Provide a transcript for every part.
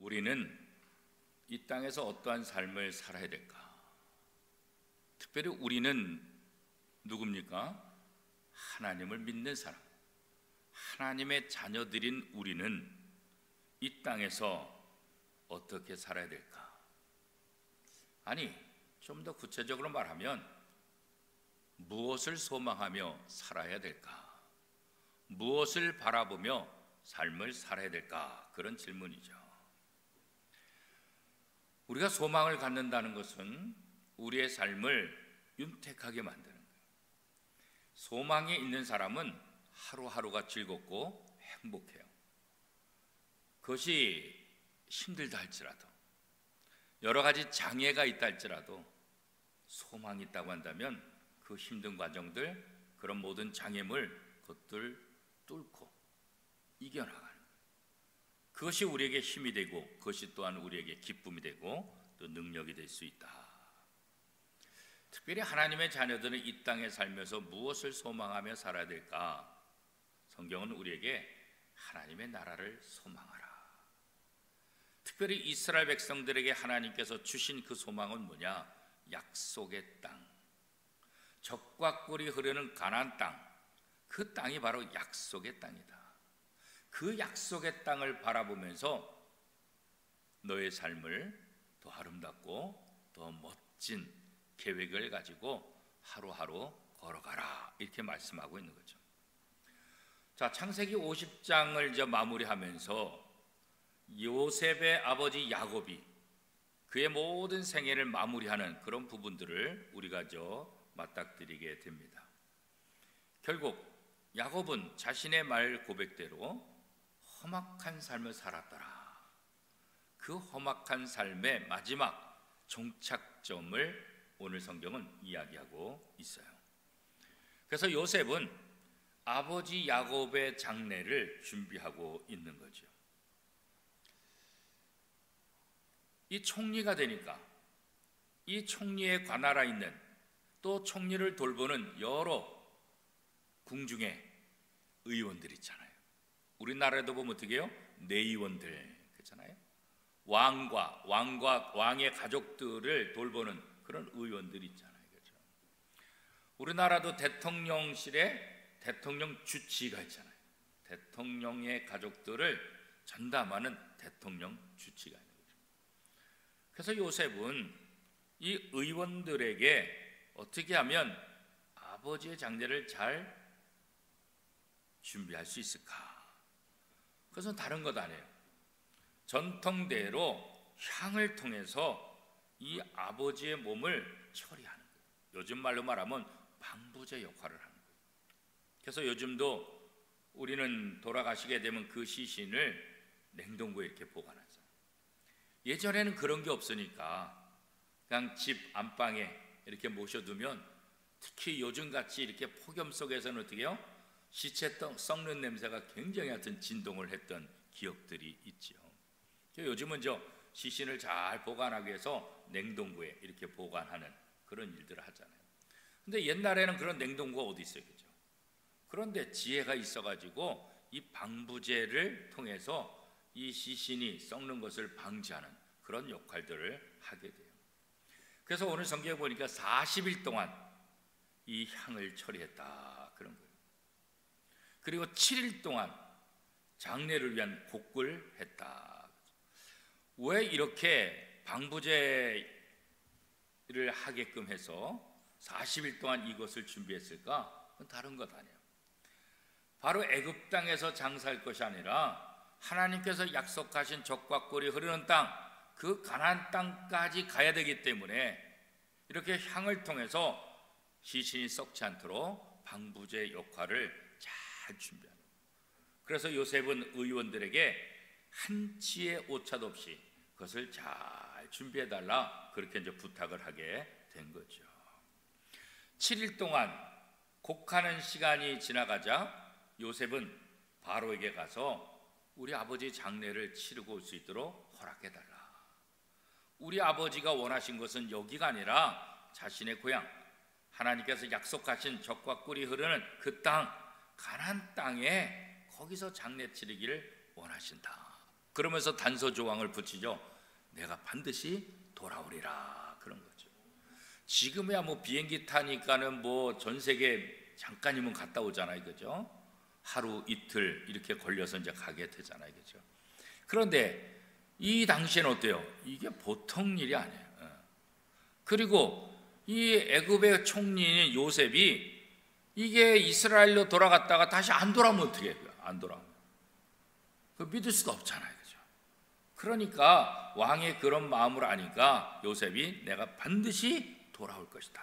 우리는 이 땅에서 어떠한 삶을 살아야 될까? 특별히 우리는 누굽니까? 하나님을 믿는 사람, 하나님의 자녀들인 우리는 이 땅에서 어떻게 살아야 될까? 아니, 좀 더 구체적으로 말하면 무엇을 소망하며 살아야 될까? 무엇을 바라보며 삶을 살아야 될까? 그런 질문이죠. 우리가 소망을 갖는다는 것은 우리의 삶을 윤택하게 만드는 거예요. 소망이 있는 사람은 하루하루가 즐겁고 행복해요. 그것이 힘들다 할지라도, 여러 가지 장애가 있다 할지라도 소망이 있다고 한다면 그 힘든 과정들, 그런 모든 장애물, 그것들 뚫고 이겨나가는 거예요. 그것이 우리에게 힘이 되고, 그것이 또한 우리에게 기쁨이 되고 또 능력이 될 수 있다. 특별히 하나님의 자녀들은 이 땅에 살면서 무엇을 소망하며 살아야 될까? 성경은 우리에게 하나님의 나라를 소망하라. 특별히 이스라엘 백성들에게 하나님께서 주신 그 소망은 뭐냐? 약속의 땅, 젖과 꿀이 흐르는 가나안 땅, 그 땅이 바로 약속의 땅이다. 그 약속의 땅을 바라보면서 너의 삶을 더 아름답고 더 멋진 계획을 가지고 하루하루 걸어가라, 이렇게 말씀하고 있는 거죠. 자, 창세기 50장을 이제 마무리하면서 요셉의 아버지 야곱이 그의 모든 생애를 마무리하는 그런 부분들을 우리가 맞닥뜨리게 됩니다. 결국 야곱은 자신의 말 고백대로 험악한 삶을 살았더라. 그 험악한 삶의 마지막 종착점을 오늘 성경은 이야기하고 있어요. 그래서 요셉은 아버지 야곱의 장례를 준비하고 있는 거죠. 이 총리가 되니까 이 총리에 관할하 있는, 또 총리를 돌보는 여러 궁중의 의원들 있잖아요. 우리나라에도 보면 어떻게 해요? 내의원들, 그렇잖아요. 왕의 가족들을 돌보는 그런 의원들이 있잖아요. 그렇죠? 우리나라도 대통령실에 대통령 주치가 있잖아요. 대통령의 가족들을 전담하는 대통령 주치가 있는 거죠. 그래서 요셉은 이 의원들에게 어떻게 하면 아버지의 장례를 잘 준비할 수 있을까? 그것은 다른 것 아니에요. 전통대로 향을 통해서 이 아버지의 몸을 처리하는 거예요. 요즘 말로 말하면 방부제 역할을 하는 거예요. 그래서 요즘도 우리는 돌아가시게 되면 그 시신을 냉동고에 이렇게 보관하죠. 예전에는 그런 게 없으니까 그냥 집 안방에 이렇게 모셔두면, 특히 요즘같이 이렇게 폭염 속에서는 어떻게 해요? 시체 썩는 냄새가 굉장히 하여튼 진동을 했던 기억들이 있죠. 요즘은 시신을 잘 보관하기 위해서 냉동고에 이렇게 보관하는 그런 일들을 하잖아요. 근데 옛날에는 그런 냉동고가 어디 있어요, 그죠? 그런데 지혜가 있어가지고 이 방부제를 통해서 이 시신이 썩는 것을 방지하는 그런 역할들을 하게 돼요. 그래서 오늘 성경에 보니까 40일 동안 이 향을 처리했다, 그런 거예요. 그리고 7일 동안 장례를 위한 곡을 했다. 왜 이렇게 방부제를 하게끔 해서 40일 동안 이것을 준비했을까? 그건 다른 것 아니에요. 바로 애굽 땅에서 장사할 것이 아니라 하나님께서 약속하신 젖과 꿀이 흐르는 땅, 그 가나안 땅까지 가야 되기 때문에 이렇게 향을 통해서 시신이 썩지 않도록 방부제 역할을 잘 준비하는 거예요. 그래서 요셉은 의원들에게 한치의 오차도 없이 그것을 잘 준비해달라, 그렇게 부탁을 하게 된 거죠. 7일 동안 곡하는 시간이 지나가자 요셉은 바로에게 가서 우리 아버지 장례를 치르고 올 수 있도록 허락해달라. 우리 아버지가 원하신 것은 여기가 아니라 자신의 고향, 하나님께서 약속하신 젖과 꿀이 흐르는 그 땅, 가나안 땅에 거기서 장례 치르기를 원하신다. 그러면서 단서 조항을 붙이죠. 내가 반드시 돌아오리라, 그런 거죠. 지금이야 뭐 비행기 타니까는 뭐 전 세계 잠깐이면 갔다 오잖아요, 그죠? 하루 이틀 이렇게 걸려서 이제 가게 되잖아요, 그죠? 그런데 이 당시에는 어때요? 이게 보통 일이 아니에요. 그리고 이 애굽의 총리인 요셉이 이게 이스라엘로 돌아갔다가 다시 안 돌아오면 어떻게 해요? 안 돌아오면 그 믿을 수도 없잖아요, 그죠? 그러니까 왕의 그런 마음을 아니까 요셉이 내가 반드시 돌아올 것이다.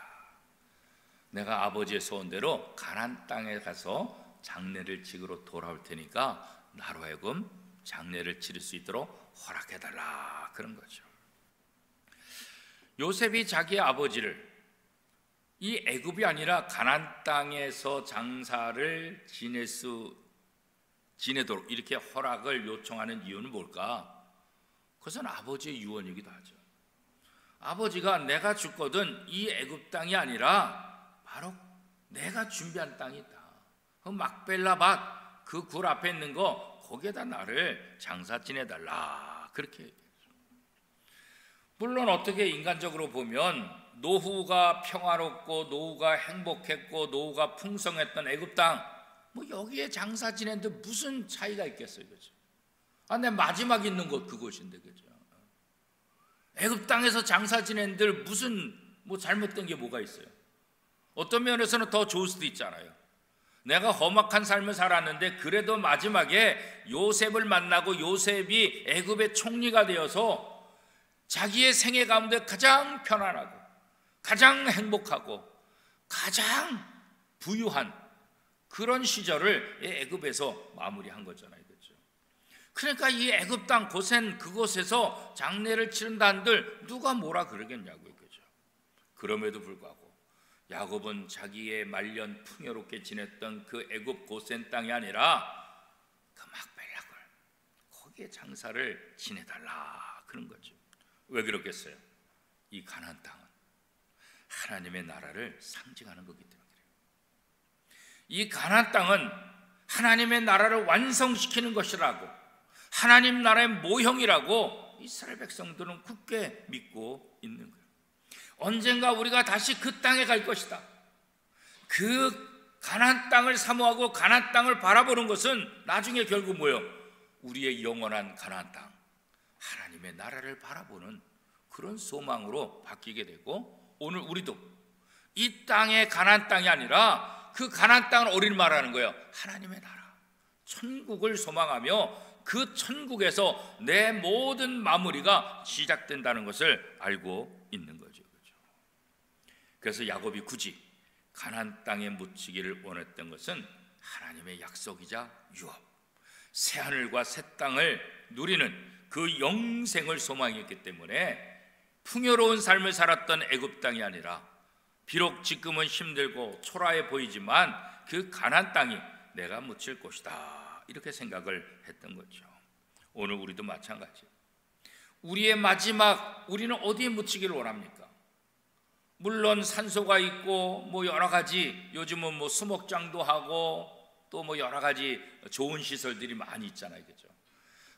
내가 아버지의 소원대로 가나안 땅에 가서 장례를 지으러 돌아올 테니까 나로 하여금 장례를 치를 수 있도록 허락해달라, 그런 거죠. 요셉이 자기 아버지를 이 애굽이 아니라 가나안 땅에서 장사를 지내도록 이렇게 허락을 요청하는 이유는 뭘까? 그것은 아버지의 유언이기도 하죠. 아버지가 내가 죽거든 이 애굽 땅이 아니라 바로 내가 준비한 땅이 있다. 그 막벨라 밭, 그 굴 앞에 있는 거 거기에다 나를 장사 지내달라, 그렇게 얘기했죠. 물론 어떻게 인간적으로 보면 노후가 평화롭고 노후가 행복했고 노후가 풍성했던 애굽 땅, 뭐 여기에 장사 지내는데 무슨 차이가 있겠어요, 그죠? 내 마지막 있는 곳 그곳인데, 그죠? 애굽 땅에서 장사 지낸들 무슨 뭐 잘못된 게 뭐가 있어요? 어떤 면에서는 더 좋을 수도 있잖아요. 내가 험악한 삶을 살았는데 그래도 마지막에 요셉을 만나고 요셉이 애굽의 총리가 되어서 자기의 생애 가운데 가장 편안하고 가장 행복하고 가장 부유한 그런 시절을 애굽에서 마무리한 거잖아요, 그렇죠? 그러니까 이 애굽 땅 고센 그곳에서 장례를 치른다 한들 누가 뭐라 그러겠냐고요, 그렇죠? 그럼에도 불구하고 야곱은 자기의 말년 풍요롭게 지냈던 그 애굽 고센 땅이 아니라 그 막벨락을 거기에 장사를 지내달라, 그런 거죠. 왜 그렇겠어요? 이 가나안 땅은 하나님의 나라를 상징하는 거기 때문에 그래요. 이 가나안 땅은 하나님의 나라를 완성시키는 것이라고, 하나님 나라의 모형이라고 이스라엘 백성들은 굳게 믿고 있는 거예요. 언젠가 우리가 다시 그 땅에 갈 것이다. 그 가나안 땅을 사모하고 가나안 땅을 바라보는 것은 나중에 결국 뭐예요? 우리의 영원한 가나안 땅, 하나님의 나라를 바라보는 그런 소망으로 바뀌게 되고, 오늘 우리도 이 땅의 가나안 땅이 아니라 그 가나안 땅을 어디를 말하는 거예요? 하나님의 나라, 천국을 소망하며 그 천국에서 내 모든 마무리가 시작된다는 것을 알고 있는 거죠. 그래서 야곱이 굳이 가나안 땅에 묻히기를 원했던 것은 하나님의 약속이자 유업, 새 하늘과 새 땅을 누리는 그 영생을 소망했기 때문에 풍요로운 삶을 살았던 애굽 땅이 아니라 비록 지금은 힘들고 초라해 보이지만 그 가나안 땅이 내가 묻힐 곳이다, 이렇게 생각을 했던 거죠. 오늘 우리도 마찬가지예요. 우리의 마지막, 우리는 어디에 묻히기를 원합니까? 물론 산소가 있고 뭐 여러 가지, 요즘은 뭐 수목장도 하고 또 뭐 여러 가지 좋은 시설들이 많이 있잖아요, 그죠?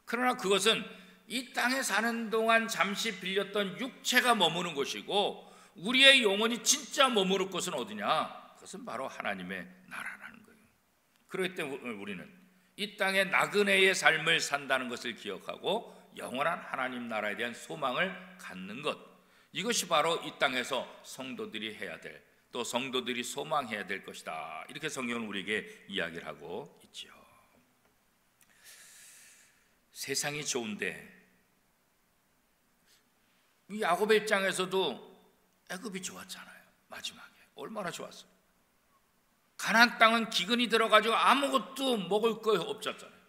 그러나 그것은 이 땅에 사는 동안 잠시 빌렸던 육체가 머무는 곳이고, 우리의 영혼이 진짜 머무를 곳은 어디냐? 그것은 바로 하나님의 나라라는 거예요. 그렇기 때문에 우리는 이 땅의 나그네의 삶을 산다는 것을 기억하고 영원한 하나님 나라에 대한 소망을 갖는 것, 이것이 바로 이 땅에서 성도들이 해야 될, 또 성도들이 소망해야 될 것이다, 이렇게 성경은 우리에게 이야기를 하고 있죠. 세상이 좋은데 이 야곱의 입장에서도 애굽이 좋았잖아요. 마지막에 얼마나 좋았어요. 가나안 땅은 기근이 들어가지고 아무것도 먹을 거 없었잖아요.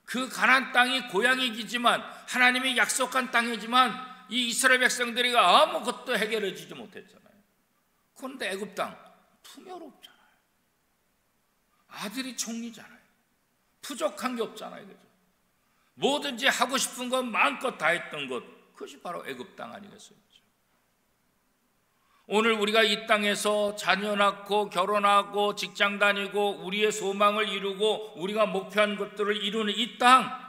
그 가나안 땅이 고향이지만 하나님이 약속한 땅이지만 이 이스라엘 백성들이 아무것도 해결해 주지 못했잖아요. 그런데 애굽 땅 풍요롭잖아요. 아들이 총리잖아요. 부족한 게 없잖아요, 그죠? 뭐든지 하고 싶은 것 마음껏 다 했던 것, 그것이 바로 애굽 땅 아니겠어요? 그죠? 오늘 우리가 이 땅에서 자녀 낳고 결혼하고 직장 다니고 우리의 소망을 이루고 우리가 목표한 것들을 이루는 이 땅,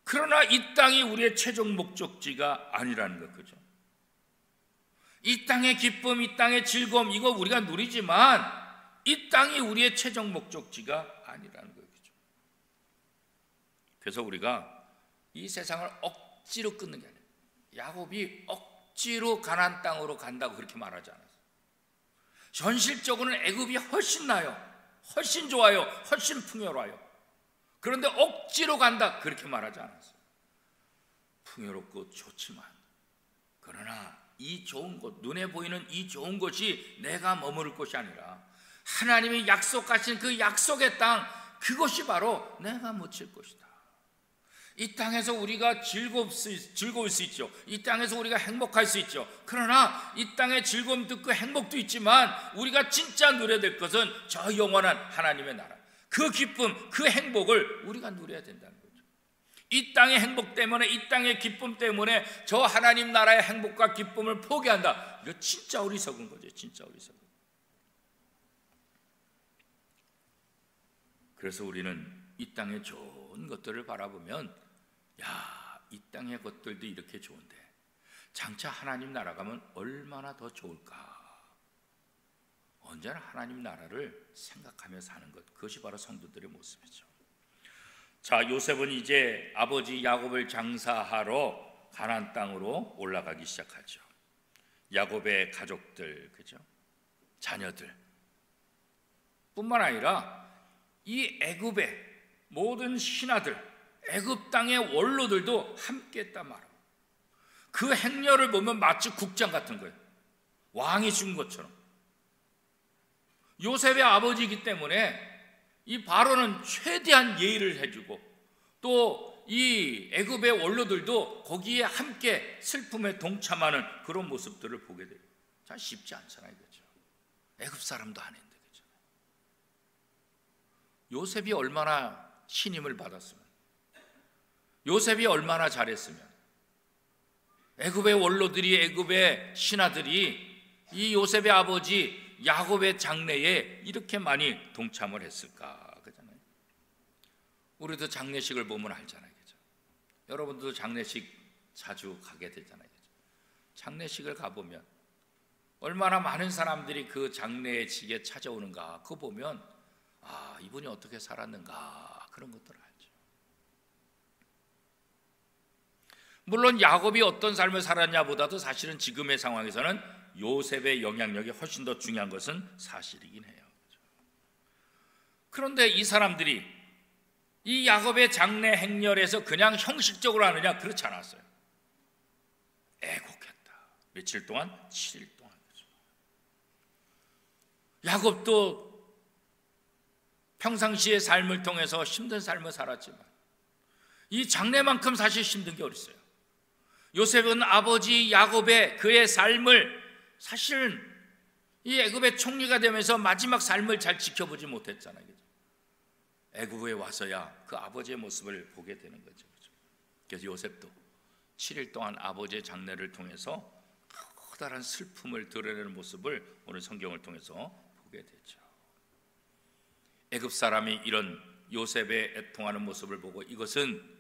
그러나 이 땅이 우리의 최종 목적지가 아니라는 것, 그죠? 이 땅의 기쁨, 이 땅의 즐거움, 이거 우리가 누리지만 이 땅이 우리의 최종 목적지가 아니라는 거예요, 그죠? 그래서 우리가 이 세상을 억지로 끊는 게 아니에요. 야곱이 억지로 가나안 땅으로 간다고 그렇게 말하지 않았어요. 현실적으로는 애굽이 훨씬 나요, 훨씬 좋아요, 훨씬 풍요로워요. 그런데 억지로 간다 그렇게 말하지 않았어요. 풍요롭고 좋지만, 그러나 이 좋은 곳, 눈에 보이는 이 좋은 곳이 내가 머무를 곳이 아니라 하나님이 약속하신 그 약속의 땅, 그것이 바로 내가 묻힐 곳이다. 이 땅에서 우리가 즐거울 수 있죠. 이 땅에서 우리가 행복할 수 있죠. 그러나 이 땅의 즐거움도 있고 행복도 있지만 우리가 진짜 누려야 될 것은 저 영원한 하나님의 나라, 그 기쁨, 그 행복을 우리가 누려야 된다는 거죠. 이 땅의 행복 때문에, 이 땅의 기쁨 때문에 저 하나님 나라의 행복과 기쁨을 포기한다. 이거 진짜 어리석은 거죠. 진짜 어리석은. 그래서 우리는 이 땅의 좋은 것들을 바라보면, 야, 이 땅의 것들도 이렇게 좋은데 장차 하나님 나라 가면 얼마나 더 좋을까. 언제나 하나님 나라를 생각하며 사는 것, 그것이 바로 성도들의 모습이죠. 자, 요셉은 이제 아버지 야곱을 장사하러 가나안 땅으로 올라가기 시작하죠. 야곱의 가족들, 그죠? 자녀들 뿐만 아니라 이 애굽의 모든 신하들, 애굽 땅의 원로들도 함께 했단 말이에요. 그 행렬을 보면 마치 국장 같은 거예요. 왕이 준 것처럼. 요셉의 아버지이기 때문에 이 바로는 최대한 예의를 해주고, 또 이 애굽의 원로들도 거기에 함께 슬픔에 동참하는 그런 모습들을 보게 돼요. 참 쉽지 않잖아요, 그렇죠? 애굽 사람도 아닌데, 그렇죠? 요셉이 얼마나 신임을 받았으면, 요셉이 얼마나 잘했으면, 애굽의 원로들이, 애굽의 신하들이 이 요셉의 아버지 야곱의 장례에 이렇게 많이 동참을 했을까, 그잖아요. 우리도 장례식을 보면 알잖아요, 그죠? 여러분들도 장례식 자주 가게 되잖아요, 그죠? 장례식을 가보면 얼마나 많은 사람들이 그 장례식에 찾아오는가, 그거 보면 아, 이분이 어떻게 살았는가, 그런 것들을 알죠. 물론 야곱이 어떤 삶을 살았냐보다도 사실은 지금의 상황에서는 요셉의 영향력이 훨씬 더 중요한 것은 사실이긴 해요. 그런데 이 사람들이 이 야곱의 장례 행렬에서 그냥 형식적으로 하느냐? 그렇지 않았어요. 애곡했다. 며칠 동안? 7일 동안. 야곱도 평상시의 삶을 통해서 힘든 삶을 살았지만 이 장례만큼 사실 힘든 게 어딨어요. 요셉은 아버지 야곱의 그의 삶을 사실은 이 애굽의 총리가 되면서 마지막 삶을 잘 지켜보지 못했잖아요. 애굽에 와서야 그 아버지의 모습을 보게 되는 거죠. 그래서 요셉도 7일 동안 아버지의 장례를 통해서 커다란 슬픔을 드러내는 모습을 오늘 성경을 통해서 보게 되죠. 애굽 사람이 이런 요셉의 애통하는 모습을 보고 이것은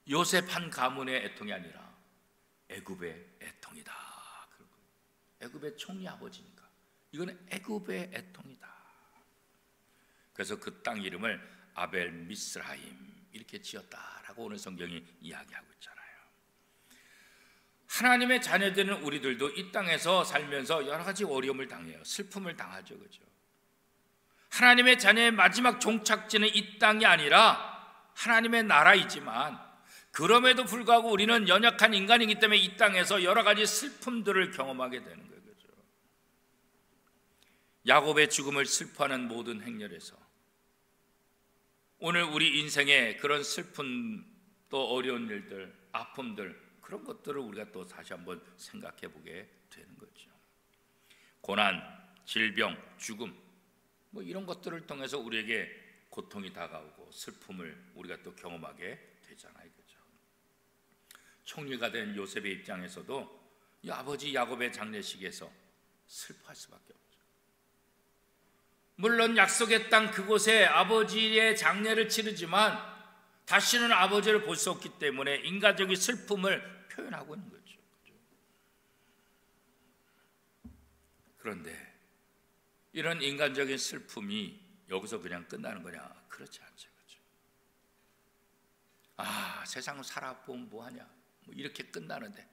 요셉 한 가문의 애통이 아니라 애굽의 애통이다. 애굽의 총리 아버지니까 이거는 애굽의 애통이다. 그래서 그 땅 이름을 아벨 미스라임 이렇게 지었다라고 오늘 성경이 이야기하고 있잖아요. 하나님의 자녀들은 우리들도 이 땅에서 살면서 여러 가지 어려움을 당해요. 슬픔을 당하죠, 그렇죠? 하나님의 자녀의 마지막 종착지는 이 땅이 아니라 하나님의 나라이지만 그럼에도 불구하고 우리는 연약한 인간이기 때문에 이 땅에서 여러 가지 슬픔들을 경험하게 되는 거예요. 그렇죠? 야곱의 죽음을 슬퍼하는 모든 행렬에서 오늘 우리 인생의 그런 슬픈 또 어려운 일들, 아픔들, 그런 것들을 우리가 또 다시 한번 생각해 보게 되는 거죠. 고난, 질병, 죽음 뭐 이런 것들을 통해서 우리에게 고통이 다가오고 슬픔을 우리가 또 경험하게 되잖아요. 그렇죠? 총리가 된 요셉의 입장에서도 이 아버지 야곱의 장례식에서 슬퍼할 수밖에 없죠. 물론 약속의 땅 그곳에 아버지의 장례를 치르지만 다시는 아버지를 볼 수 없기 때문에 인간적인 슬픔을 표현하고 있는 거죠. 그런데 이런 인간적인 슬픔이 여기서 그냥 끝나는 거냐? 그렇지 않죠. 그렇죠? 세상 살아보면 뭐하냐? 이렇게 끝나는데,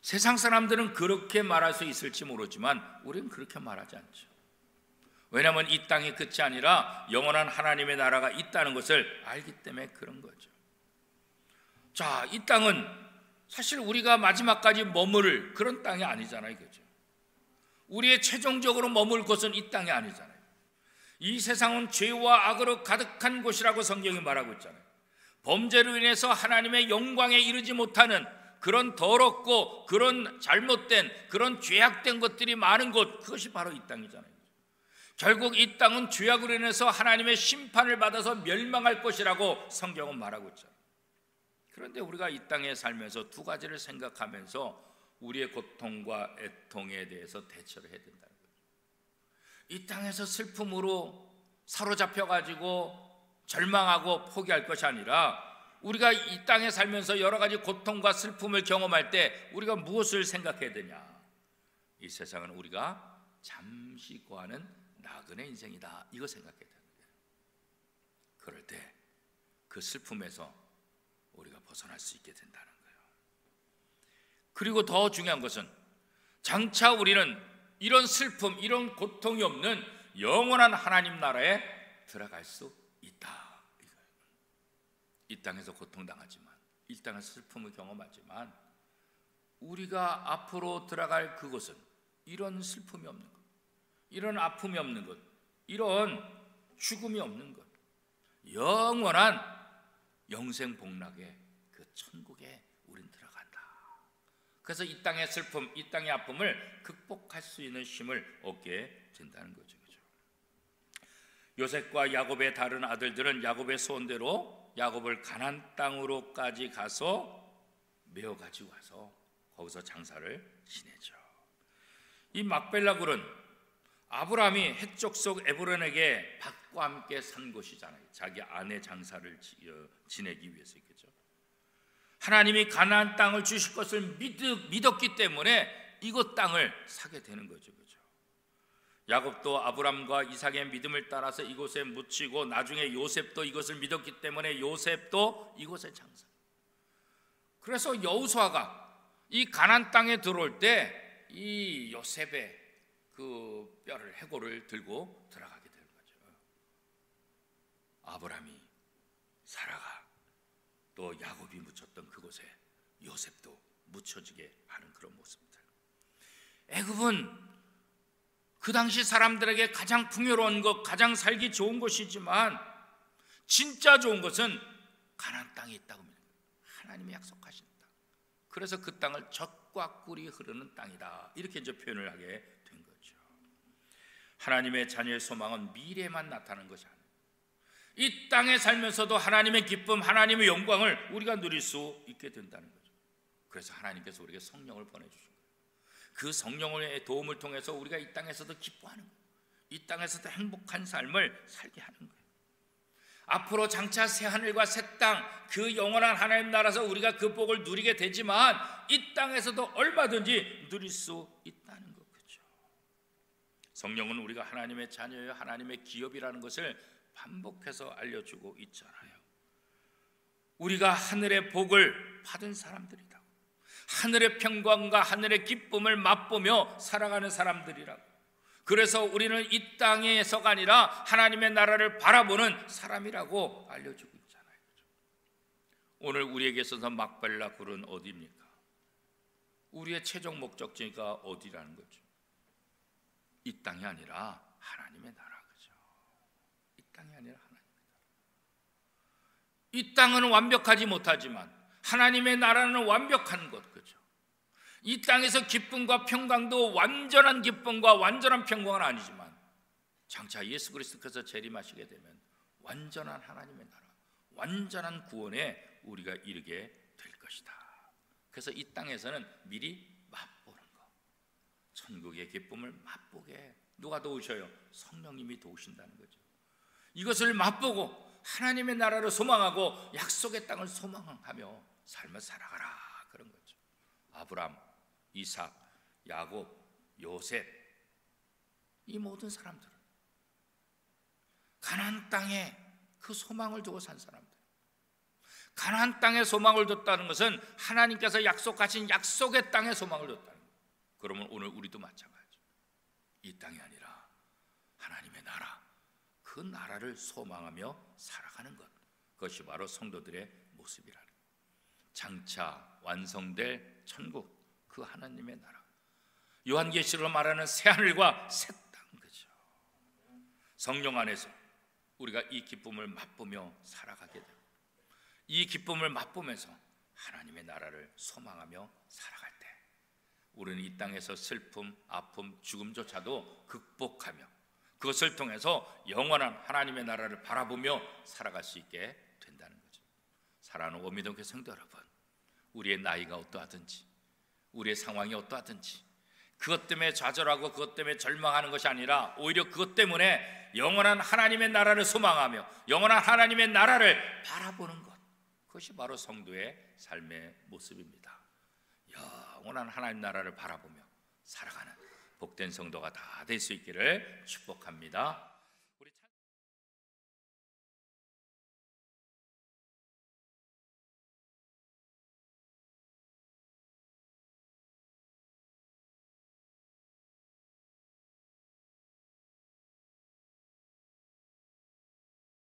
세상 사람들은 그렇게 말할 수 있을지 모르지만 우리는 그렇게 말하지 않죠. 왜냐하면 이 땅이 끝이 아니라 영원한 하나님의 나라가 있다는 것을 알기 때문에 그런 거죠. 자, 이 땅은 사실 우리가 마지막까지 머무를 그런 땅이 아니잖아요. 그죠? 우리의 최종적으로 머물 곳은 이 땅이 아니잖아요. 이 세상은 죄와 악으로 가득한 곳이라고 성경이 말하고 있잖아요. 범죄로 인해서 하나님의 영광에 이르지 못하는 그런 더럽고 그런 잘못된 그런 죄악된 것들이 많은 곳, 그것이 바로 이 땅이잖아요. 결국 이 땅은 죄악으로 인해서 하나님의 심판을 받아서 멸망할 것이라고 성경은 말하고 있잖아요. 그런데 우리가 이 땅에 살면서 두 가지를 생각하면서 우리의 고통과 애통에 대해서 대처를 해야 된다는 거죠. 이 땅에서 슬픔으로 사로잡혀가지고 절망하고 포기할 것이 아니라 우리가 이 땅에 살면서 여러 가지 고통과 슬픔을 경험할 때 우리가 무엇을 생각해야 되냐? 이 세상은 우리가 잠시 거하는 나그네 인생이다, 이거 생각해야 되는 거예요. 그럴 때 그 슬픔에서 우리가 벗어날 수 있게 된다는 거예요. 그리고 더 중요한 것은 장차 우리는 이런 슬픔, 이런 고통이 없는 영원한 하나님 나라에 들어갈 수 있다. 이 땅에서 고통당하지만, 이 땅에서 슬픔을 경험하지만 우리가 앞으로 들어갈 그곳은 이런 슬픔이 없는 것, 이런 아픔이 없는 것, 이런 죽음이 없는 것, 영원한 영생복락의 그 천국에 우린 들어간다. 그래서 이 땅의 슬픔, 이 땅의 아픔을 극복할 수 있는 힘을 얻게 된다는 거죠. 요셉과 야곱의 다른 아들들은 야곱의 소원대로 야곱을 가나안 땅으로까지 가서 메어 가지고 와서 거기서 장사를 지내죠. 이 막벨라 굴은 아브라함이 헷족 속 에브론에게 밭과 함께 산 곳이잖아요. 자기 아내 장사를 지내기 위해서. 그죠? 하나님이 가나안 땅을 주실 것을 믿었기 때문에 이곳 땅을 사게 되는 거죠. 그죠? 야곱도 아브람과 이삭의 믿음을 따라서 이곳에 묻히고 나중에 요셉도 이것을 믿었기 때문에 요셉도 이곳에 장사. 그래서 여호수아가 이 가나안 땅에 들어올 때 이 요셉의 그 뼈를, 해골을 들고 들어가게 되는 거죠. 아브람이, 사라가, 또 야곱이 묻혔던 그곳에 요셉도 묻혀지게 하는 그런 모습들. 애굽은 그 당시 사람들에게 가장 풍요로운 것, 가장 살기 좋은 곳이지만 진짜 좋은 것은 가나안 땅에 있다고 합니다. 하나님이 약속하신 땅. 그래서 그 땅을 젖과 꿀이 흐르는 땅이다, 이렇게 이제 표현을 하게 된 거죠. 하나님의 자녀의 소망은 미래에만 나타나는 것이 아니에요. 이 땅에 살면서도 하나님의 기쁨, 하나님의 영광을 우리가 누릴 수 있게 된다는 거죠. 그래서 하나님께서 우리에게 성령을 보내주신 거예요. 그 성령의 도움을 통해서 우리가 이 땅에서도 기뻐하는 거예요. 이 땅에서도 행복한 삶을 살게 하는 거예요. 앞으로 장차 새 하늘과 새 땅, 그 영원한 하나님 나라에서 우리가 그 복을 누리게 되지만 이 땅에서도 얼마든지 누릴 수 있다는 것. 그렇죠? 성령은 우리가 하나님의 자녀예요, 하나님의 기업이라는 것을 반복해서 알려주고 있잖아요. 우리가 하늘의 복을 받은 사람들이다, 하늘의 평강과 하늘의 기쁨을 맛보며 살아가는 사람들이라고. 그래서 우리는 이 땅에서가 아니라 하나님의 나라를 바라보는 사람이라고 알려주고 있잖아요. 오늘 우리에게 있어서 막벨라 굴은 어디입니까? 우리의 최종 목적지가 어디라는 거죠? 이 땅이 아니라 하나님의 나라. 그죠? 이 땅이 아니라 하나님의 나라. 이 땅은 완벽하지 못하지만 하나님의 나라는 완벽한 것. 그죠? 이 땅에서 기쁨과 평강도 완전한 기쁨과 완전한 평강은 아니지만 장차 예수 그리스도께서 재림하시게 되면 완전한 하나님의 나라, 완전한 구원에 우리가 이르게 될 것이다. 그래서 이 땅에서는 미리 맛보는 거, 천국의 기쁨을 맛보게 누가 도우셔요? 성령님이 도우신다는 거죠. 이것을 맛보고 하나님의 나라를 소망하고 약속의 땅을 소망하며 삶을 살아가라, 그런 거죠. 아브람, 이삭, 야곱, 요셉, 이 모든 사람들은 가나안 땅에 그 소망을 두고 산 사람들. 가나안 땅에 소망을 뒀다는 것은 하나님께서 약속하신 약속의 땅에 소망을 뒀다는 거예요. 그러면 오늘 우리도 마찬가지죠. 이 땅이 아니라 하나님의 나라, 그 나라를 소망하며 살아가는 것, 그것이 바로 성도들의 모습이라는 거예요. 장차 완성될 천국, 그 하나님의 나라, 요한계시록으로 말하는 새하늘과 새 땅, 그죠? 성령 안에서 우리가 이 기쁨을 맛보며 살아가게 되고, 이 기쁨을 맛보면서 하나님의 나라를 소망하며 살아갈 때 우리는 이 땅에서 슬픔, 아픔, 죽음조차도 극복하며 그것을 통해서 영원한 하나님의 나라를 바라보며 살아갈 수 있게 된다는 거죠. 사랑하는 오미동교 성도 여러분, 우리의 나이가 어떠하든지, 우리의 상황이 어떠하든지, 그것 때문에 좌절하고 그것 때문에 절망하는 것이 아니라 오히려 그것 때문에 영원한 하나님의 나라를 소망하며 영원한 하나님의 나라를 바라보는 것, 그것이 바로 성도의 삶의 모습입니다. 영원한 하나님 나라를 바라보며 살아가는 복된 성도가 다 될 수 있기를 축복합니다.